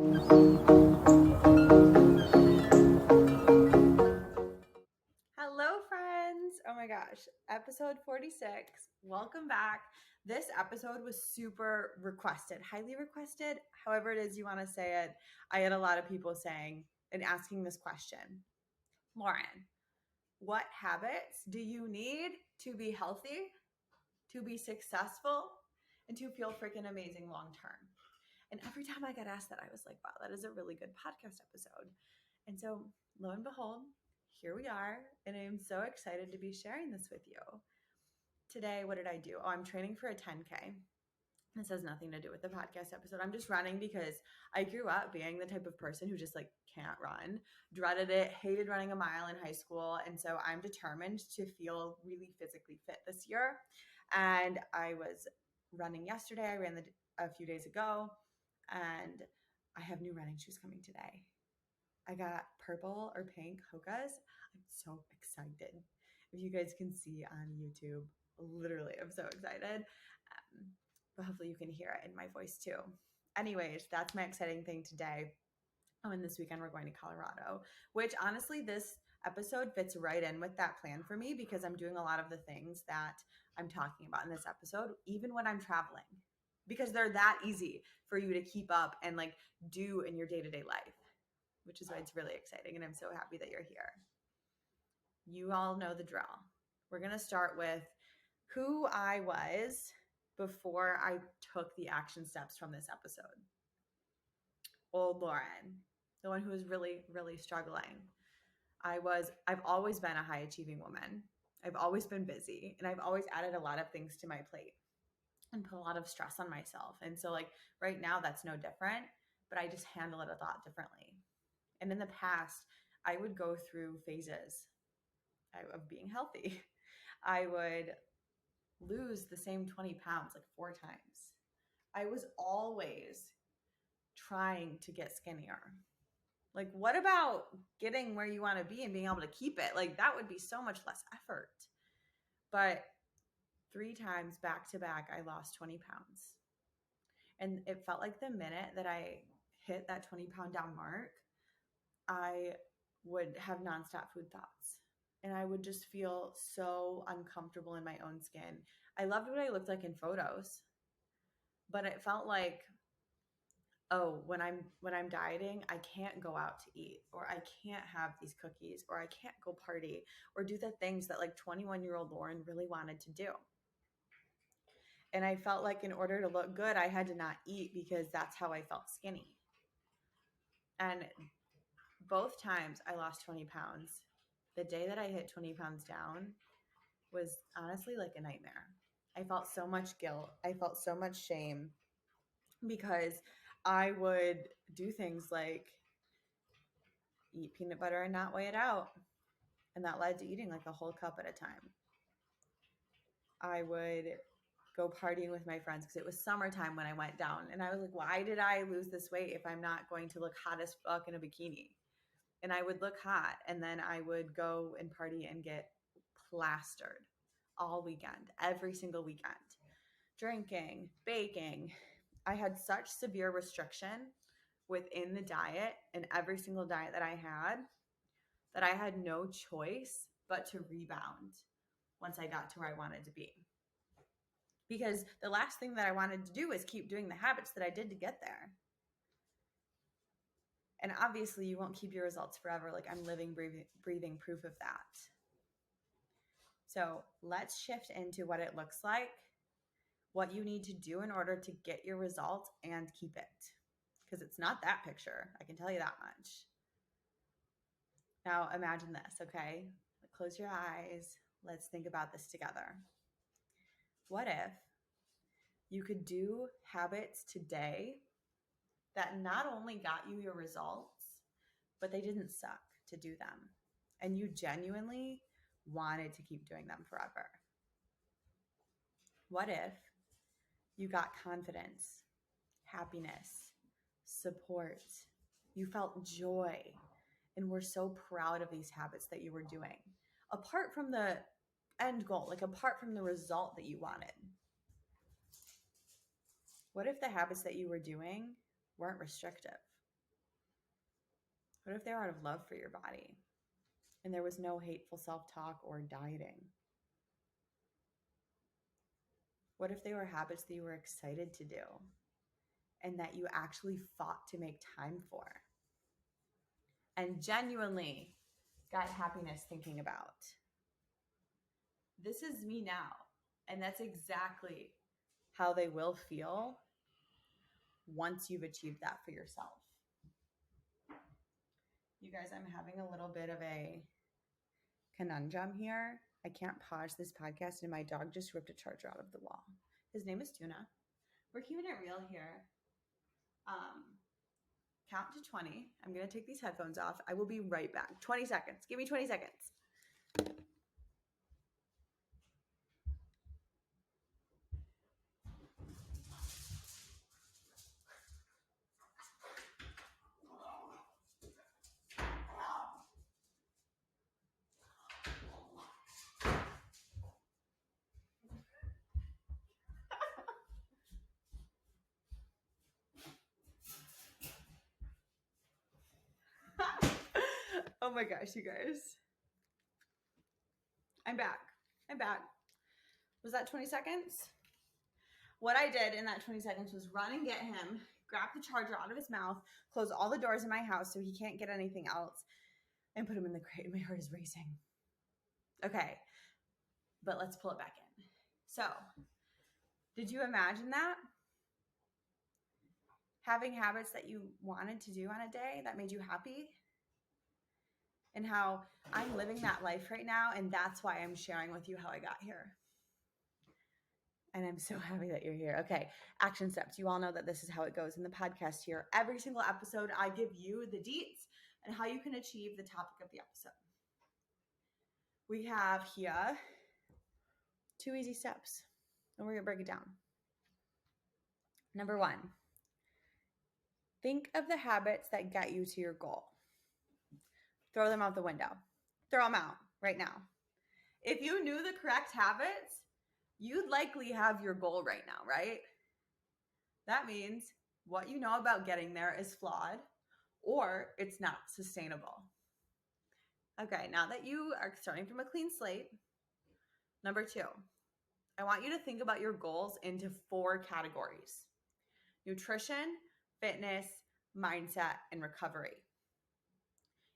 Hello, friends. Oh my gosh, episode 46. Welcome back. This episode was super requested, highly requested, however it is you want to say it. I had a lot of people saying and asking this question: Lauren, what habits do you need to be healthy, to be successful, and to feel freaking amazing long term? And every time I got asked that, I was like, wow, that is a really good podcast episode. And so, lo and behold, here we are. And I'm so excited to be sharing this with you. Today, what did I do? Oh, I'm training for a 10K. This has nothing to do with the podcast episode. I'm just running because I grew up being the type of person who just like can't run, dreaded it, hated running a mile in high school. And so I'm determined to feel really physically fit this year. And I was running yesterday. I ran a few days ago, and I have new running shoes coming today. I got purple or pink Hokas. I'm so excited. If you guys can see on YouTube, literally, I'm so excited. But hopefully you can hear it in my voice too. Anyways, that's my exciting thing today. Oh, and this weekend we're going to Colorado, which honestly, this episode fits right in with that plan for me because I'm doing a lot of the things that I'm talking about in this episode, even when I'm traveling, because they're that easy for you to keep up and like do in your day-to-day life, which is why it's really exciting. And I'm so happy that you're here. You all know the drill. We're going to start with who I was before I took the action steps from this episode. Old Lauren, the one who was really, really struggling. I've always been a high achieving woman. I've always been busy, and I've always added a lot of things to my plate and put a lot of stress on myself. And so like right now that's no different, but I just handle it a lot differently. And in the past, I would go through phases of being healthy. I would lose the same 20 pounds like 4 times. I was always trying to get skinnier. Like, what about getting where you want to be and being able to keep it? Like, that would be so much less effort. But 3 times back to back, I lost 20 pounds. And it felt like the minute that I hit that 20-pound down mark, I would have nonstop food thoughts. And I would just feel so uncomfortable in my own skin. I loved what I looked like in photos, but it felt like, oh, when I'm dieting, I can't go out to eat, or I can't have these cookies, or I can't go party or do the things that like 21-year-old Lauren really wanted to do. And I felt like in order to look good, I had to not eat because that's how I felt skinny. And both times I lost 20 pounds. The day that I hit 20 pounds down was honestly like a nightmare. I felt so much guilt. I felt so much shame because I would do things like eat peanut butter and not weigh it out. And that led to eating like a whole cup at a time. I would go partying with my friends because it was summertime when I went down. And I was like, why did I lose this weight if I'm not going to look hot as fuck in a bikini? And I would look hot, and then I would go and party and get plastered all weekend, every single weekend. Drinking, baking. I had such severe restriction within the diet and every single diet that I had no choice but to rebound once I got to where I wanted to be. Because the last thing that I wanted to do is keep doing the habits that I did to get there. And obviously you won't keep your results forever. Like I'm living, breathing proof of that. So let's shift into what it looks like, what you need to do in order to get your results and keep it. Because it's not that picture. I can tell you that much. Now imagine this, okay? Close your eyes. Let's think about this together. What if you could do habits today that not only got you your results, but they didn't suck to do them, and you genuinely wanted to keep doing them forever? What if you got confidence, happiness, support, you felt joy, and were so proud of these habits that you were doing, apart from the end goal, like apart from the result that you wanted? What if the habits that you were doing weren't restrictive? What if they were out of love for your body and there was no hateful self-talk or dieting? What if they were habits that you were excited to do and that you actually fought to make time for and genuinely got happiness thinking about? This is me now. And that's exactly how they will feel once you've achieved that for yourself. You guys, I'm having a little bit of a conundrum here. I can't pause this podcast and my dog just ripped a charger out of the wall. His name is Tuna. We're keeping it real here. Count to 20. I'm going to take these headphones off. I will be right back. 20 seconds. Give me 20 seconds. Oh my gosh, you guys. I'm back. Was that 20 seconds? What I did in that 20 seconds was run and get him, grab the charger out of his mouth, close all the doors in my house so he can't get anything else, and put him in the crate. My heart is racing. Okay, but let's pull it back in. So, did you imagine that? Having habits that you wanted to do on a day that made you happy? And how I'm living that life right now, and that's why I'm sharing with you how I got here. And I'm so happy that you're here. Okay, action steps. You all know that this is how it goes in the podcast here. Every single episode, I give you the deets and how you can achieve the topic of the episode. We have here 2 easy steps, and we're going to break it down. Number 1, think of the habits that get you to your goal. Throw them out the window. Throw them out right now. If you knew the correct habits, you'd likely have your goal right now, right? That means what you know about getting there is flawed or it's not sustainable. Okay, now that you are starting from a clean slate, number 2, I want you to think about your goals into 4 categories: nutrition, fitness, mindset, and recovery.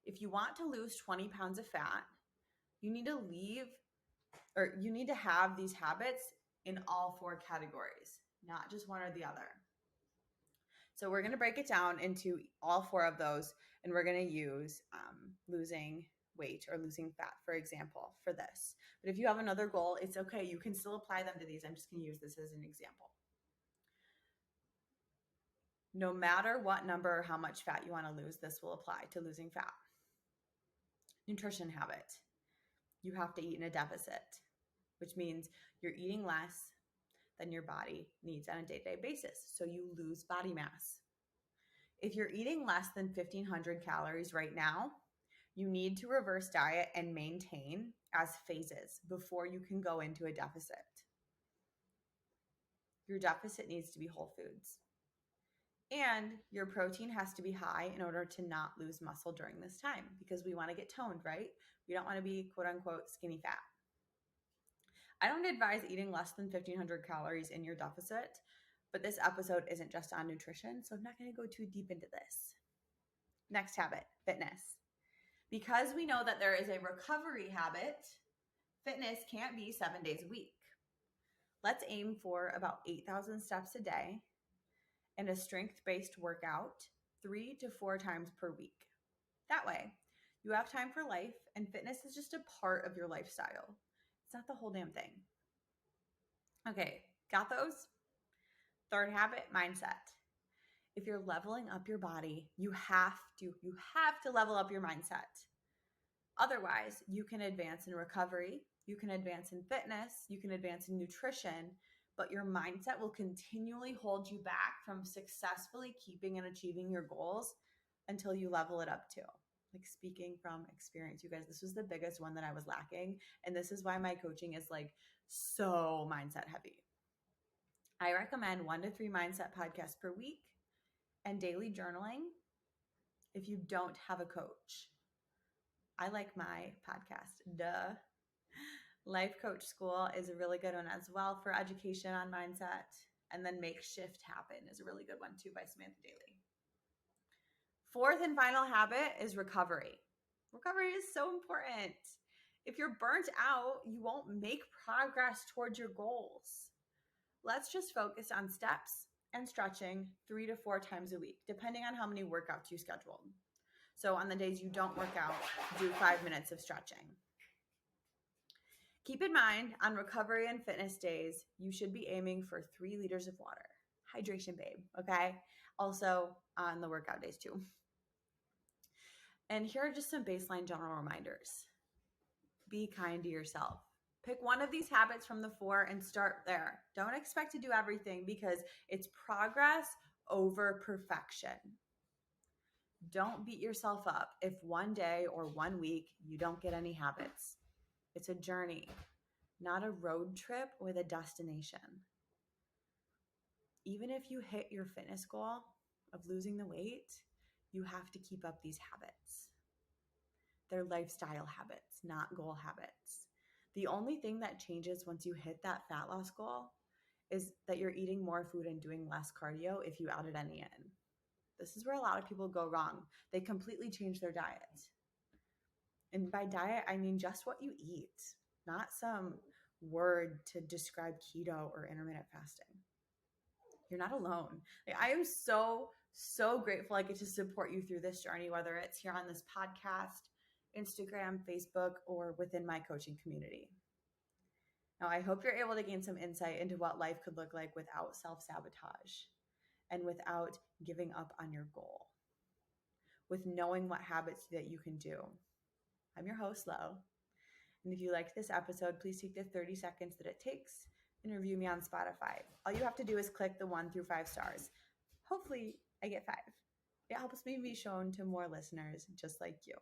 If you want to lose 20 pounds of fat, you need to have these habits in all 4 categories, not just one or the other. So we're going to break it down into all 4 of those, and we're going to use losing weight or losing fat, for example, for this. But if you have another goal, it's okay. You can still apply them to these. I'm just going to use this as an example. No matter what number or how much fat you want to lose, this will apply to losing fat. Nutrition habit. You have to eat in a deficit, which means you're eating less than your body needs on a day-to-day basis. So you lose body mass. If you're eating less than 1,500 calories right now, you need to reverse diet and maintain as phases before you can go into a deficit. Your deficit needs to be whole foods. And your protein has to be high in order to not lose muscle during this time, because we want to get toned, right? We don't want to be quote unquote skinny fat. I don't advise eating less than 1,500 calories in your deficit, but this episode isn't just on nutrition, so I'm not going to go too deep into this. Next habit, fitness. Because we know that there is a recovery habit, fitness can't be 7 days a week. Let's aim for about 8,000 steps a day and a strength-based workout 3 to 4 times per week. That way, you have time for life, and fitness is just a part of your lifestyle. It's not the whole damn thing. Okay, got those? Third habit, mindset. If you're leveling up your body, you have to level up your mindset. Otherwise, you can advance in recovery, you can advance in fitness, you can advance in nutrition, but your mindset will continually hold you back from successfully keeping and achieving your goals until you level it up too. Like, speaking from experience, you guys, this was the biggest one that I was lacking. And this is why my coaching is like so mindset heavy. I recommend 1 to 3 mindset podcasts per week and daily journaling if you don't have a coach. I like my podcast, duh. Life Coach School is a really good one as well for education on mindset. And then Make Shift Happen is a really good one too by Samantha Daly. Fourth and final habit is recovery. Recovery is so important. If you're burnt out, you won't make progress towards your goals. Let's just focus on steps and stretching 3 to 4 times a week, depending on how many workouts you scheduled. So on the days you don't work out, do 5 minutes of stretching. Keep in mind, on recovery and fitness days, you should be aiming for 3 liters of water. Hydration, babe, okay? Also on the workout days too. And here are just some baseline general reminders. Be kind to yourself. Pick one of these habits from the 4 and start there. Don't expect to do everything because it's progress over perfection. Don't beat yourself up if one day or 1 week you don't get any habits. It's a journey, not a road trip with a destination. Even if you hit your fitness goal of losing the weight, you have to keep up these habits. They're lifestyle habits, not goal habits. The only thing that changes once you hit that fat loss goal is that you're eating more food and doing less cardio if you added any in. This is where a lot of people go wrong. They completely change their diet. And by diet, I mean just what you eat, not some word to describe keto or intermittent fasting. You're not alone. I am so grateful I get to support you through this journey, whether it's here on this podcast, Instagram, Facebook, or within my coaching community. Now, I hope you're able to gain some insight into what life could look like without self-sabotage and without giving up on your goal, with knowing what habits that you can do. I'm your host, Lo. And if you liked this episode, please take the 30 seconds that it takes and review me on Spotify. All you have to do is click the 1 through 5 stars. Hopefully, I get 5. It helps me be shown to more listeners just like you.